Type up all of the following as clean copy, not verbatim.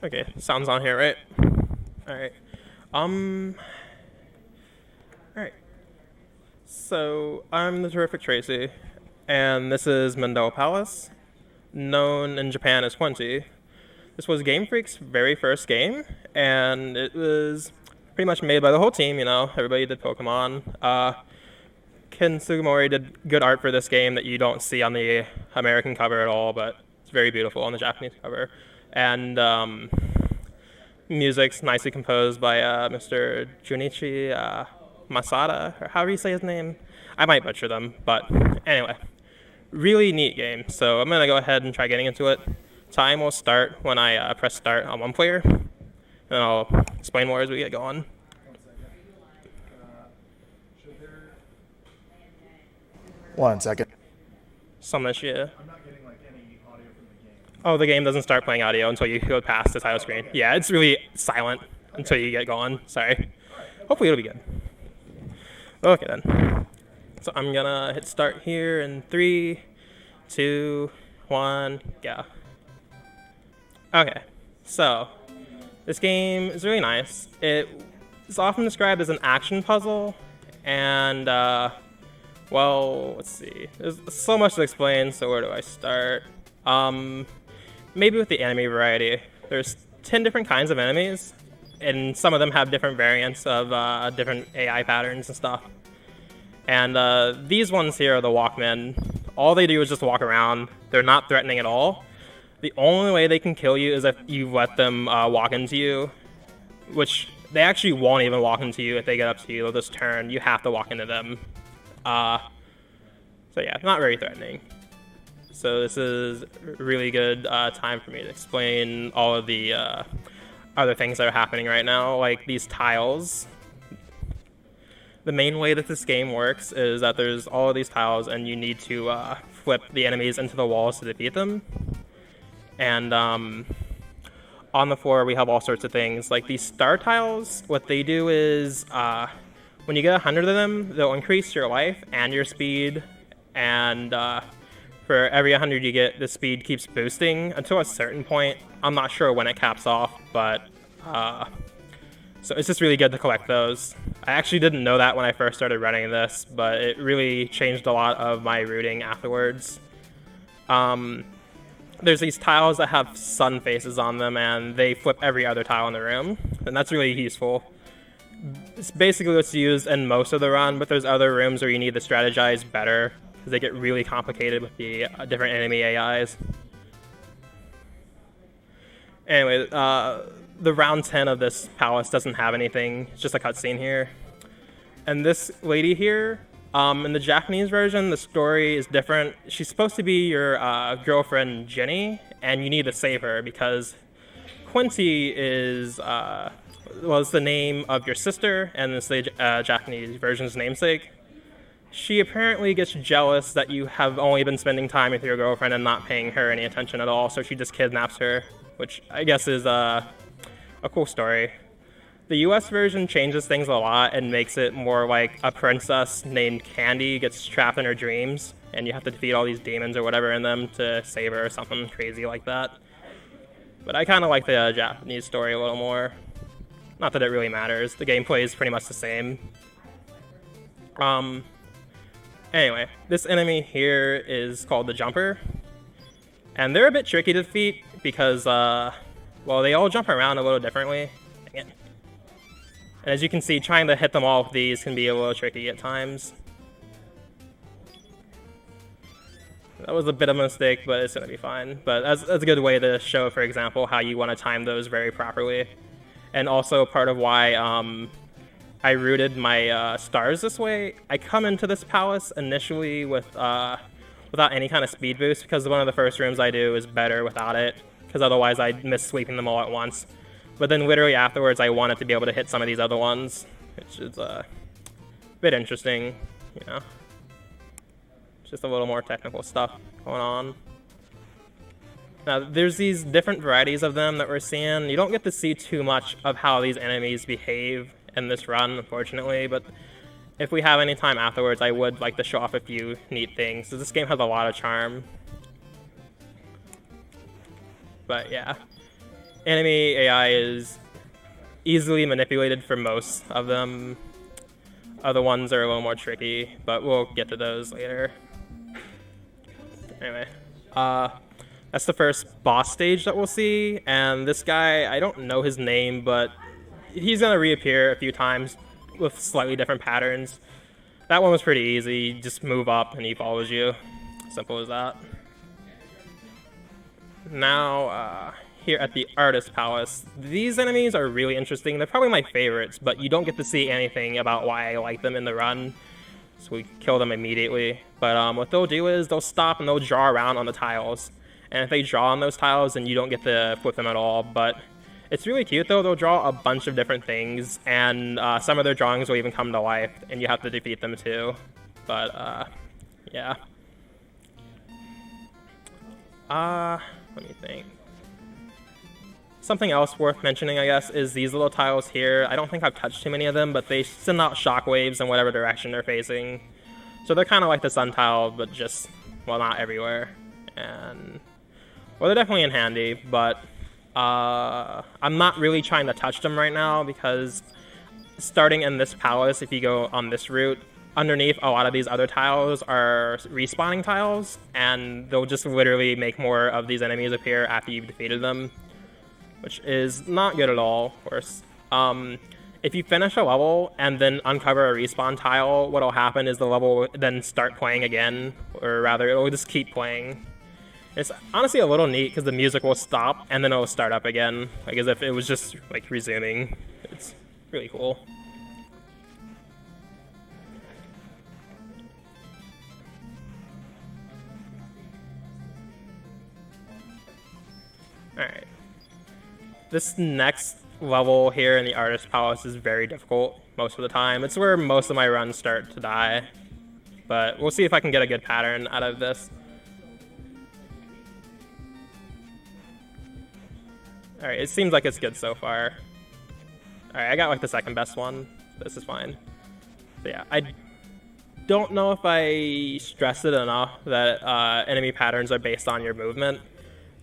Okay, sounds on here, right? Alright. Alright. So, I'm the Terrific Tracy, and this is Mendel Palace, known in Japan as Quincy. This was Game Freak's very first game, and it was pretty much made by the whole team, everybody did Pokemon. Ken Sugimori did good art for this game that you don't see on the American cover at all, but it's very beautiful on the Japanese cover. And music's nicely composed by Mr. Junichi Masada, or however you say his name. I might butcher them, but anyway. Really neat game, so I'm going to go ahead and try getting into it. Time will start when I press start on one player, and I'll explain more as we get going. One second. Some issue. I'm not getting any audio from the game. Oh, the game doesn't start playing audio until you go past the title screen. Yeah, it's really silent until you get going. Sorry. Hopefully it'll be good. Okay then. So I'm gonna hit start here in 3, 2, 1, go. Okay, so this game is really nice. It is often described as an action puzzle, and well, let's see. There's so much to explain, so where do I start? Maybe with the enemy variety. There's 10 different kinds of enemies, and some of them have different variants of different AI patterns and stuff. And these ones here are the Walkmen. All they do is just walk around. They're not threatening at all. The only way they can kill you is if you let them walk into you, which they actually won't even walk into you if they get up to you. They'll just turn. You have to walk into them. So yeah, not very threatening. So this is a really good time for me to explain all of the other things that are happening right now, like these tiles. The main way that this game works is that there's all of these tiles, and you need to flip the enemies into the walls to defeat them. And on the floor, we have all sorts of things. Like these star tiles, what they do is when you get 100 of them, they'll increase your life and your speed. And for every 100 you get, the speed keeps boosting until a certain point. I'm not sure when it caps off, but so it's just really good to collect those. I actually didn't know that when I first started running this, but it really changed a lot of my routing afterwards. There's these tiles that have sun faces on them, and they flip every other tile in the room, and that's really useful. It's basically what's used in most of the run, but there's other rooms where you need to strategize better, because they get really complicated with the different enemy AIs. Anyway, the round 10 of this palace doesn't have anything. It's just a cutscene here. And this lady here, in the Japanese version, the story is different. She's supposed to be your girlfriend, Jenny, and you need to save her because Quincy is, was the name of your sister, and it's the Japanese version's namesake. She apparently gets jealous that you have only been spending time with your girlfriend and not paying her any attention at all, so she just kidnaps her, which I guess is a cool story. The US version changes things a lot and makes it more like a princess named Candy gets trapped in her dreams, and you have to defeat all these demons or whatever in them to save her or something crazy like that. But I kind of like the Japanese story a little more. Not that it really matters. The gameplay is pretty much the same. Anyway, this enemy here is called the Jumper. And they're a bit tricky to defeat because, well, they all jump around a little differently. Dang it. And as you can see, trying to hit them all with these can be a little tricky at times. That was a bit of a mistake, but it's going to be fine. But that's a good way to show, for example, how you want to time those very properly. And also part of why I routed my stars this way. I come into this palace initially with without any kind of speed boost because one of the first rooms I do is better without it, because otherwise I'd miss sweeping them all at once. But then literally afterwards I wanted to be able to hit some of these other ones, which is a bit interesting, Just a little more technical stuff going on. Now, there's these different varieties of them that we're seeing. You don't get to see too much of how these enemies behave in this run, unfortunately, but if we have any time afterwards, I would like to show off a few neat things. So this game has a lot of charm. But yeah. enemy AI is easily manipulated for most of them. Other ones are a little more tricky, but we'll get to those later. Anyway, that's the first boss stage that we'll see, and this guy, I don't know his name, but he's gonna reappear a few times with slightly different patterns. That one was pretty easy. Just move up and he follows you. Simple as that. Now, here at the Artist Palace, these enemies are really interesting. They're probably my favorites, but you don't get to see anything about why I like them in the run. So we kill them immediately. But what they'll do is they'll stop and they'll draw around on the tiles. And if they draw on those tiles, then you don't get to flip them at all. But it's really cute though. They'll draw a bunch of different things, and some of their drawings will even come to life, and you have to defeat them too. But yeah. Let me think. Something else worth mentioning, I guess, is these little tiles here. I don't think I've touched too many of them, but they send out shockwaves in whatever direction they're facing. So they're kind of like the sun tile, but just, well, not everywhere. And, well, they're definitely in handy, but I'm not really trying to touch them right now because starting in this palace, if you go on this route, underneath a lot of these other tiles are respawning tiles, and they'll just literally make more of these enemies appear after you've defeated them, which is not good at all, of course. If you finish a level and then uncover a respawn tile, what'll happen is the level will then start playing again, or rather, it'll just keep playing. It's honestly a little neat because the music will stop and then it'll start up again, like as if it was just like resuming. It's really cool. Alright. This next level here in the Artist Palace is very difficult most of the time. It's where most of my runs start to die. But we'll see if I can get a good pattern out of this. Alright, it seems like it's good so far. Alright, I got like the second best one. This is fine. So yeah, I don't know if I stressed it enough that enemy patterns are based on your movement.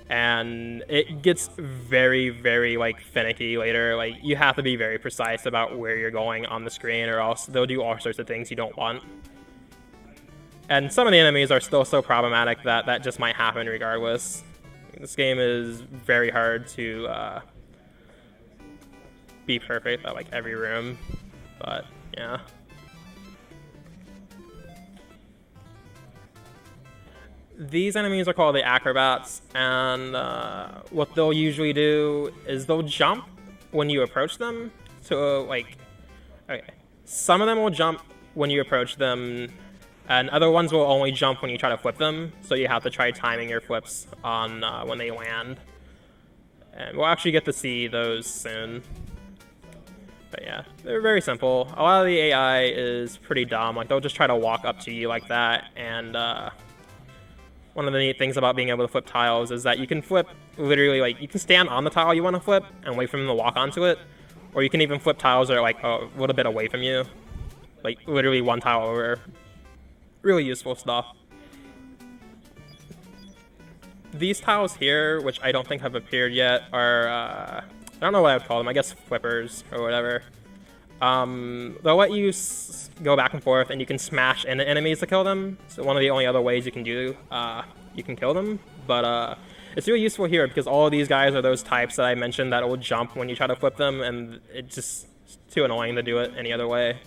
And it gets very, very like finicky later. Like you have to be very precise about where you're going on the screen, or else they'll do all sorts of things you don't want. And some of the enemies are still so problematic that that just might happen regardless. This game is very hard to be perfect at like every room, but yeah. These enemies are called the acrobats, and what they'll usually do is they'll jump when you approach them. So like, okay, some of them will jump when you approach them, and other ones will only jump when you try to flip them. So you have to try timing your flips on when they land. And we'll actually get to see those soon. But yeah, they're very simple. A lot of the AI is pretty dumb. Like they'll just try to walk up to you like that, and one of the neat things about being able to flip tiles is that you can flip literally, like, you can stand on the tile you want to flip and wait for them to walk onto it, or you can even flip tiles that are like a little bit away from you, like literally one tile over. Really useful stuff. These tiles here, which I don't think have appeared yet, are I don't know what I would call them. I guess flippers or whatever. They'll let you go back and forth, and you can smash into enemies to kill them. So one of the only other ways you can do, you can kill them. But it's really useful here because all of these guys are those types that I mentioned that will jump when you try to flip them, and it's just too annoying to do it any other way.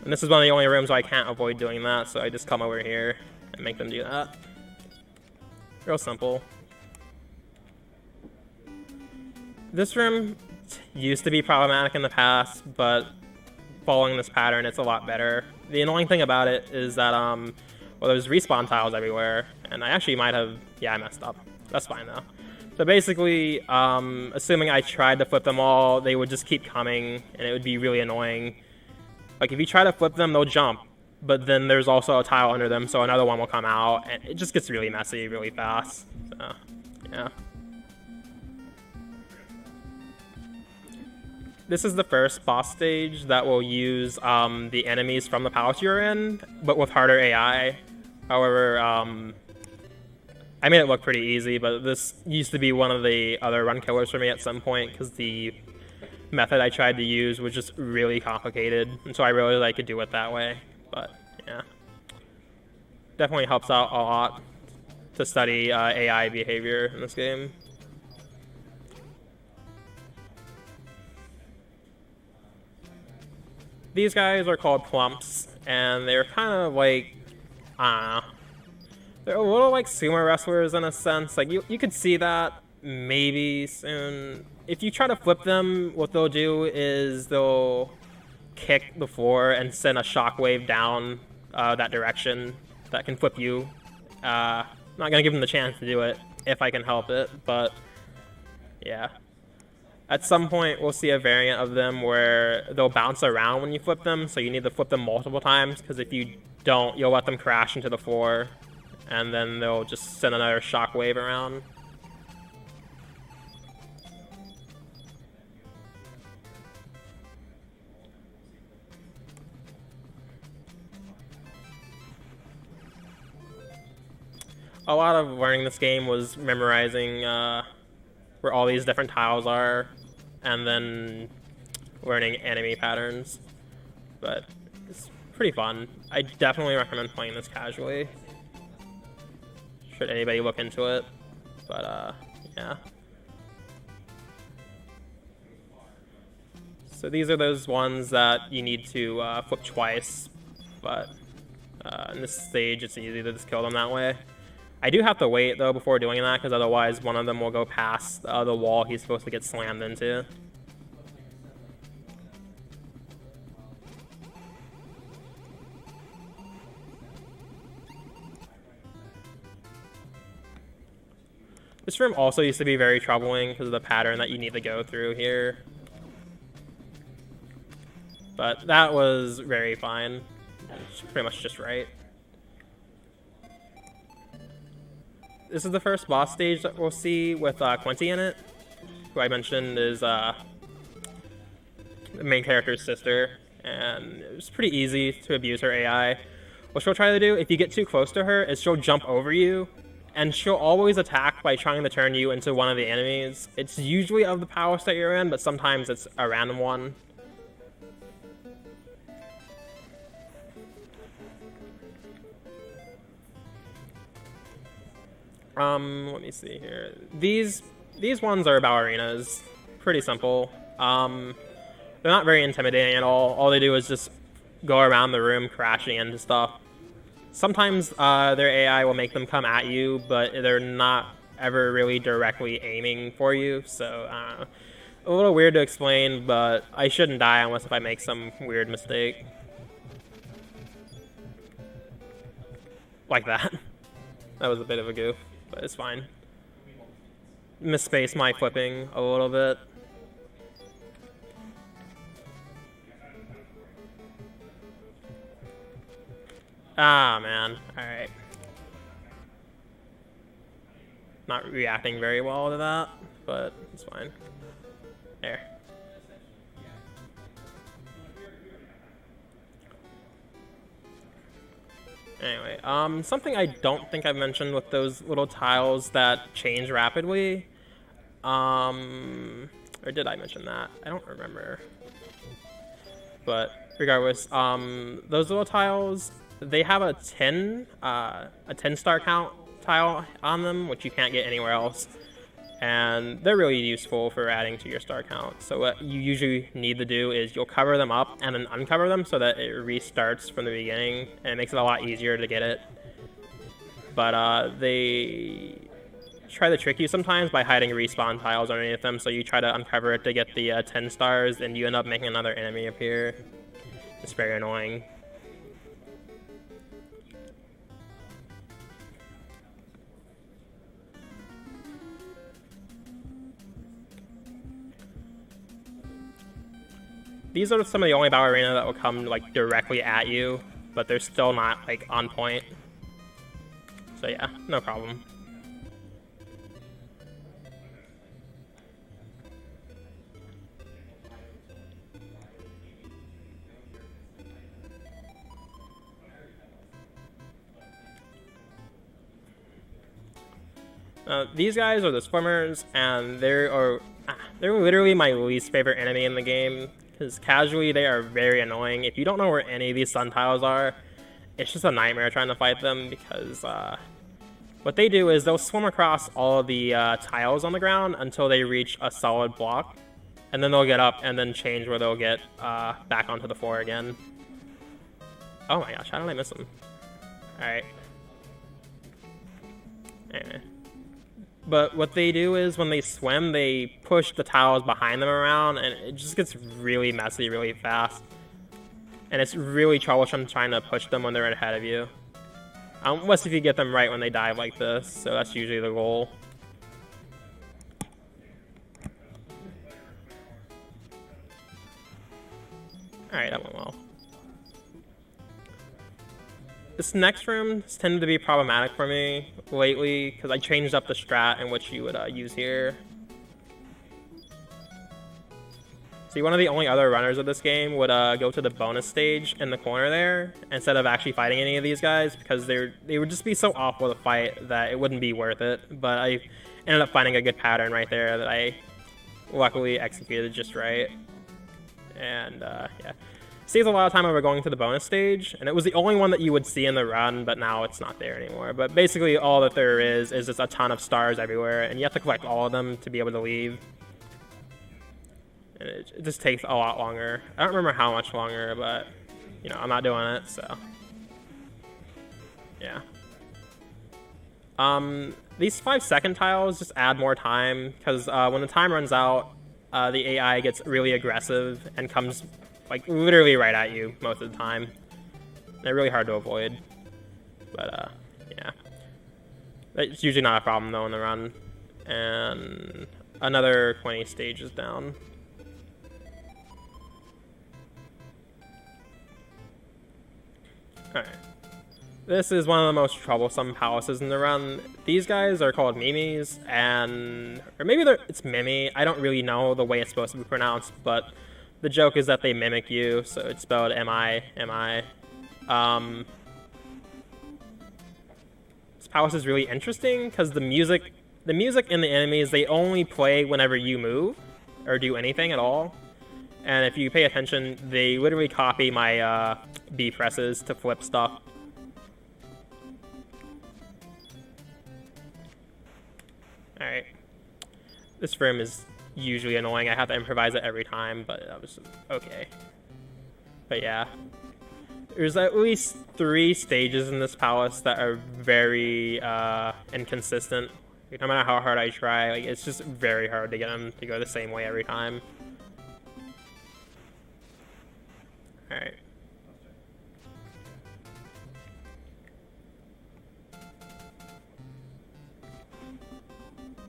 And this is one of the only rooms where I can't avoid doing that, so I just come over here and make them do that. Real simple. This room used to be problematic in the past, but following this pattern, it's a lot better. The annoying thing about it is that, well, there's respawn tiles everywhere, and I actually might have, yeah, I messed up. That's fine, though. So basically, assuming I tried to flip them all, they would just keep coming, and it would be really annoying. Like, if you try to flip them, they'll jump, but then there's also a tile under them, so another one will come out, and it just gets really messy really fast. So, yeah. This is the first boss stage that will use the enemies from the palace you're in, but with harder AI. However, I made it look pretty easy, but this used to be one of the other run killers for me at some point because the method I tried to use was just really complicated, and so I really like to do it that way. But yeah, definitely helps out a lot to study AI behavior in this game. These guys are called clumps, and they're kind of like, I don't know, they're a little like sumo wrestlers in a sense. Like you could see that maybe soon. If you try to flip them, what they'll do is they'll kick the floor and send a shockwave down that direction that can flip you. Not gonna give them the chance to do it if I can help it, but yeah. At some point, we'll see a variant of them where they'll bounce around when you flip them, so you need to flip them multiple times, because if you don't, you'll let them crash into the floor, and then they'll just send another shockwave around. A lot of learning this game was memorizing where all these different tiles are, and then learning enemy patterns. But it's pretty fun. I definitely recommend playing this casually. Should anybody look into it. But yeah. So these are those ones that you need to flip twice, but in this stage it's easy to just kill them that way. I do have to wait, though, before doing that, because otherwise one of them will go past the wall he's supposed to get slammed into. This room also used to be very troubling because of the pattern that you need to go through here. But that was very fine. It's pretty much just right. This is the first boss stage that we'll see with Quincy in it, who I mentioned is the main character's sister, and it was pretty easy to abuse her AI. What she'll try to do, if you get too close to her, is she'll jump over you, and she'll always attack by trying to turn you into one of the enemies. It's usually of the palace that you're in, but sometimes it's a random one. Let me see here. These ones are ballerinas. Pretty simple. They're not very intimidating at all. All they do is just go around the room crashing into stuff. Sometimes their AI will make them come at you, but they're not ever really directly aiming for you, so a little weird to explain, but I shouldn't die unless if I make some weird mistake. Like that. That was a bit of a goof, but it's fine. Misspaced my flipping a little bit. Ah, man. Alright. Not reacting very well to that, but it's fine. There. Anyway, something I don't think I've mentioned with those little tiles that change rapidly. Or did I mention that? I don't remember. But regardless, those little tiles, they have a 10 star count tile on them, which you can't get anywhere else. And they're really useful for adding to your star count. So what you usually need to do is you'll cover them up and then uncover them so that it restarts from the beginning, and it makes it a lot easier to get it. But they try to trick you sometimes by hiding respawn tiles underneath them, so you try to uncover it to get the 10 stars, and you end up making another enemy appear. It's very annoying. These are some of the only ballerina that will come like directly at you, but they're still not like on point. So yeah, no problem. These guys are the swimmers, and they're literally my least favorite enemy in the game, because casually they are very annoying. If you don't know where any of these sun tiles are, it's just a nightmare trying to fight them, because what they do is they'll swim across all of the tiles on the ground until they reach a solid block, and then they'll get up and then change where they'll get back onto the floor again. Oh my gosh, how did I miss them? Alright. Anyway. But what they do is when they swim, they push the tiles behind them around, and it just gets really messy really fast. And it's really troublesome trying to push them when they're ahead of you. Unless if you get them right when they dive like this, so that's usually the goal. Alright, that went well. This next room has tended to be problematic for me lately, because I changed up the strat in which you would use here. See, one of the only other runners of this game would go to the bonus stage in the corner there, instead of actually fighting any of these guys, because they would just be so awful to fight that it wouldn't be worth it. But I ended up finding a good pattern right there that I luckily executed just right. And yeah. Saves a lot of time over going to the bonus stage, and it was the only one that you would see in the run, but now it's not there anymore. But basically all that there is just a ton of stars everywhere, and you have to collect all of them to be able to leave. And it just takes a lot longer. I don't remember how much longer, but, you know, I'm not doing it, so. Yeah. These 5-second tiles just add more time, because when the time runs out, the AI gets really aggressive and comes like literally right at you most of the time. They're really hard to avoid, but yeah, it's usually not a problem though in the run. And another 20 stages down. All right, this is one of the most troublesome palaces in the run. These guys are called Mimis, or maybe it's Mimi. I don't really know the way it's supposed to be pronounced, but the joke is that they mimic you, so it's spelled M-I-M-I. This palace is really interesting because the music and the enemies, they only play whenever you move or do anything at all. And if you pay attention, they literally copy my B presses to flip stuff. Alright. This room is usually annoying. I have to improvise it every time, but that was okay. But yeah, there's at least 3 stages in this palace that are very inconsistent. Like, no matter how hard I try, like, it's just very hard to get them to go the same way every time. All right.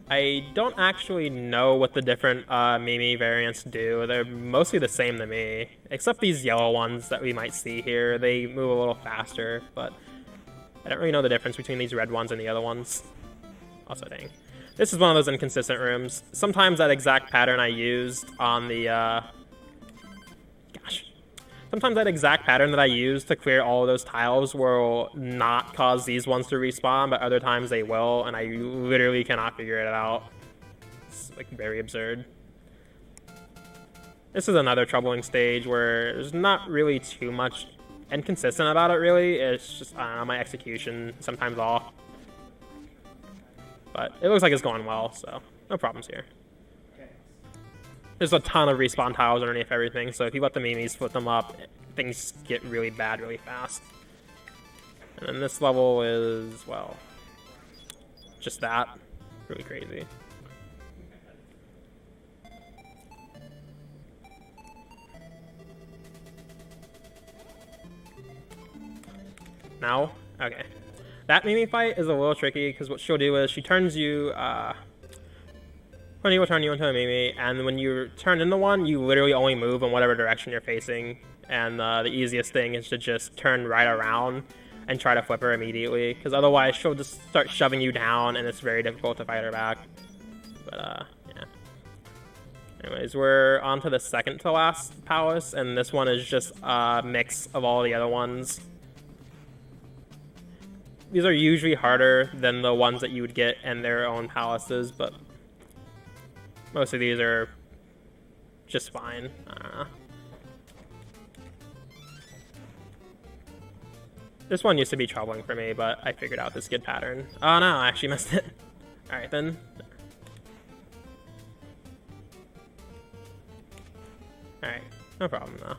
I don't actually know what the different Mimi variants do. They're mostly the same to me, except these yellow ones that we might see here. They move a little faster, but I don't really know the difference between these red ones and the other ones. Also, dang. This is one of those inconsistent rooms. Sometimes that exact pattern I used on the... Sometimes that exact pattern that I used to clear all of those tiles will not cause these ones to respawn, but other times they will, and I literally cannot figure it out. It's like very absurd. This is another troubling stage where there's not really too much inconsistent about it, really. It's just, I don't know, my execution sometimes off. But it looks like it's going well, so no problems here. There's a ton of respawn tiles underneath everything, so if you let the Mimis flip them up, things get really bad really fast. And then this level is, well, just that. Really crazy. Now? Okay. That Mimi fight is a little tricky, because what she'll do is she turns you, Honey will turn you into a Mimi, and when you turn into one, you literally only move in whatever direction you're facing. And the easiest thing is to just turn right around and try to flip her immediately, because otherwise she'll just start shoving you down, and it's very difficult to fight her back. But yeah. Anyways, we're on to the second to last palace, and this one is just a mix of all the other ones. These are usually harder than the ones that you would get in their own palaces, but most of these are just fine. This one used to be troubling for me, but I figured out the skid pattern. Oh no, I actually missed it. Alright then. Alright, no problem though.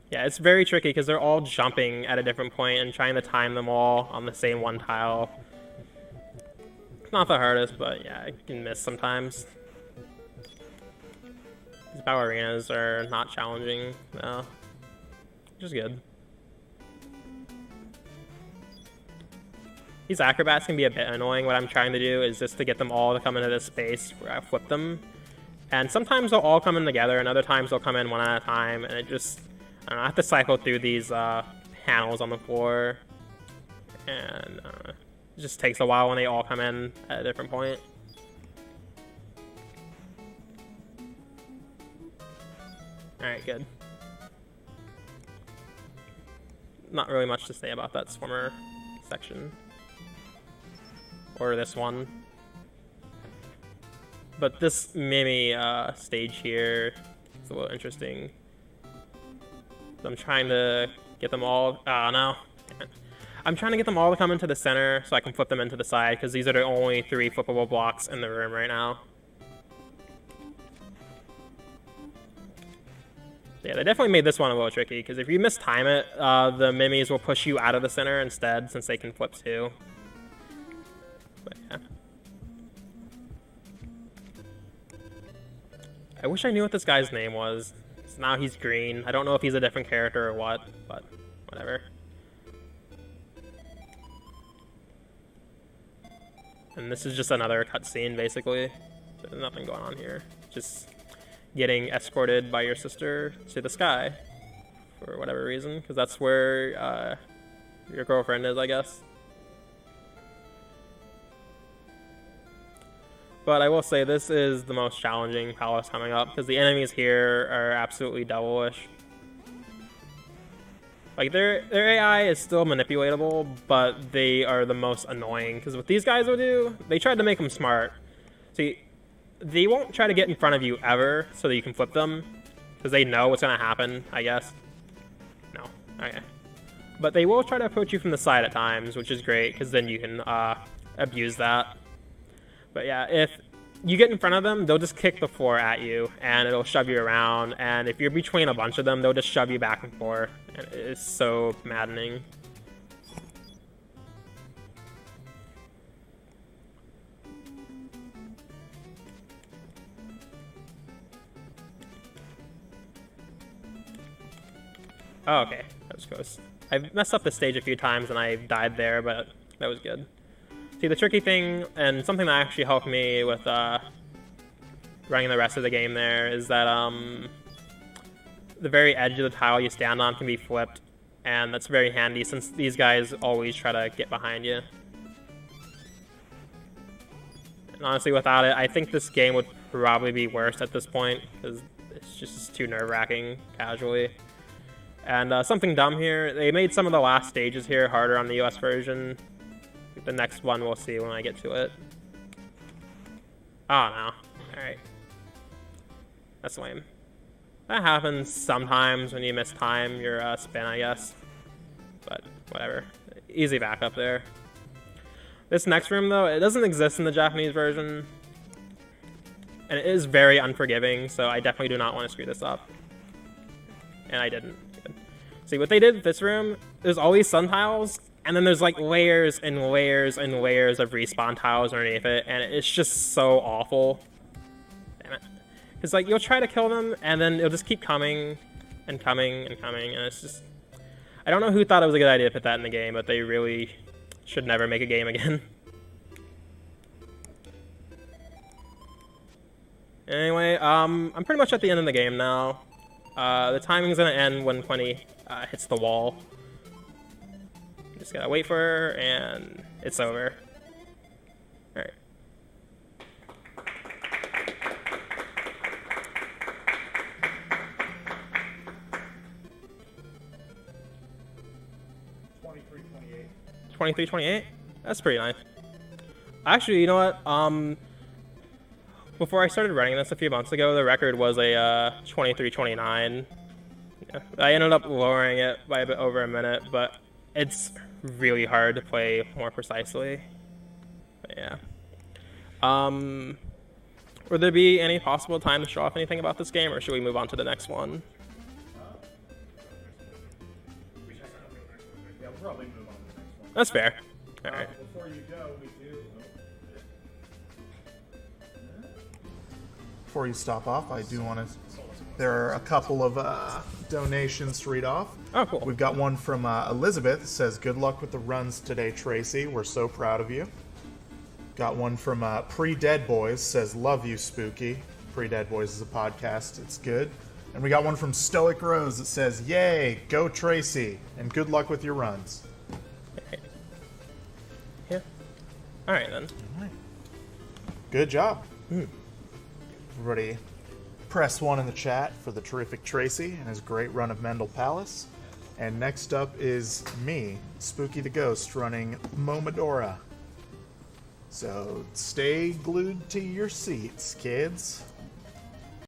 Yeah, it's very tricky because they're all jumping at a different point and trying to time them all on the same one tile. It's not the hardest, but yeah, you can miss sometimes. These ballerinas are not challenging, though, which is good. These acrobats can be a bit annoying. What I'm trying to do is just to get them all to come into this space where I flip them. And sometimes they'll all come in together, and other times they'll come in one at a time, and it just... I don't know, I have to cycle through these panels on the floor, and it just takes a while when they all come in at a different point. Alright, good. Not really much to say about that swimmer section. Or this one. But this Mimi stage here is a little interesting. I'm trying to get them all... Oh, no. I'm trying to get them all to come into the center so I can flip them into the side, because these are the only 3 flippable blocks in the room right now. Yeah, they definitely made this one a little tricky, because if you mistime it, the Mimis will push you out of the center instead, since they can flip too. But yeah. I wish I knew what this guy's name was. Now he's green. I don't know if he's a different character or what, but whatever. And this is just another cutscene, basically. There's nothing going on here. Just getting escorted by your sister to the sky for whatever reason, because that's where your girlfriend is, I guess. But I will say this is the most challenging palace coming up, because the enemies here are absolutely devilish. Like, their AI is still manipulatable, but they are the most annoying, because what these guys will do, they tried to make them smart. See, they won't try to get in front of you ever so that you can flip them, because they know what's going to happen, I guess. No. Okay. But they will try to approach you from the side at times, which is great, because then you can abuse that. But yeah, if you get in front of them, they'll just kick the floor at you, and it'll shove you around, and if you're between a bunch of them, they'll just shove you back and forth, and it's so maddening. Oh, okay, that was close. I've messed up the stage a few times, and I died there, but that was good. See, the tricky thing, and something that actually helped me with running the rest of the game there, is that the very edge of the tile you stand on can be flipped, and that's very handy since these guys always try to get behind you. And honestly, without it, I think this game would probably be worse at this point, because it's just too nerve-wracking casually. And something dumb here, they made some of the last stages here harder on the US version. The next one we'll see when I get to it. Oh no. Alright. That's lame. That happens sometimes when you miss time your spin, I guess. But whatever. Easy backup there. This next room, though, it doesn't exist in the Japanese version. And it is very unforgiving, so I definitely do not want to screw this up. And I didn't. Good. See, what they did with this room, there's all these sun tiles, and then there's like layers and layers and layers of respawn tiles underneath it, and it's just so awful. Damn it. It's like, you'll try to kill them, and then it'll just keep coming and coming and coming, and it's just... I don't know who thought it was a good idea to put that in the game, but they really should never make a game again. Anyway, I'm pretty much at the end of the game now. The timing's gonna end when Quinny hits the wall. Just gotta wait for her, and it's over. Alright. 23, 28. That's pretty nice. Actually, you know what? Before I started running this a few months ago, the record was a 23, 29. Yeah. I ended up lowering it by a bit over a minute, but it's really hard to play more precisely. But yeah. Would there be any possible time to show off anything about this game, or should we move on to the next one? Yeah, we'll probably move on to the next one. That's fair. All right. Before you go, we do. Before you stop off, I do want to. There are a couple of donations to read off. Oh, cool. We've got one from Elizabeth. It says, "Good luck with the runs today, Tracy. We're so proud of you." Got one from Pre-Dead Boys. Says, "Love you, Spooky." Pre-Dead Boys is a podcast. It's good. And we got one from Stoic Rose that says, "Yay, go Tracy, and good luck with your runs." Okay. Yeah. All right then. All right. Good job. Everybody, press 1 in the chat for the terrific Tracy and his great run of Mendel Palace. And next up is me, Spooky the Ghost, running Momodora. So stay glued to your seats, kids.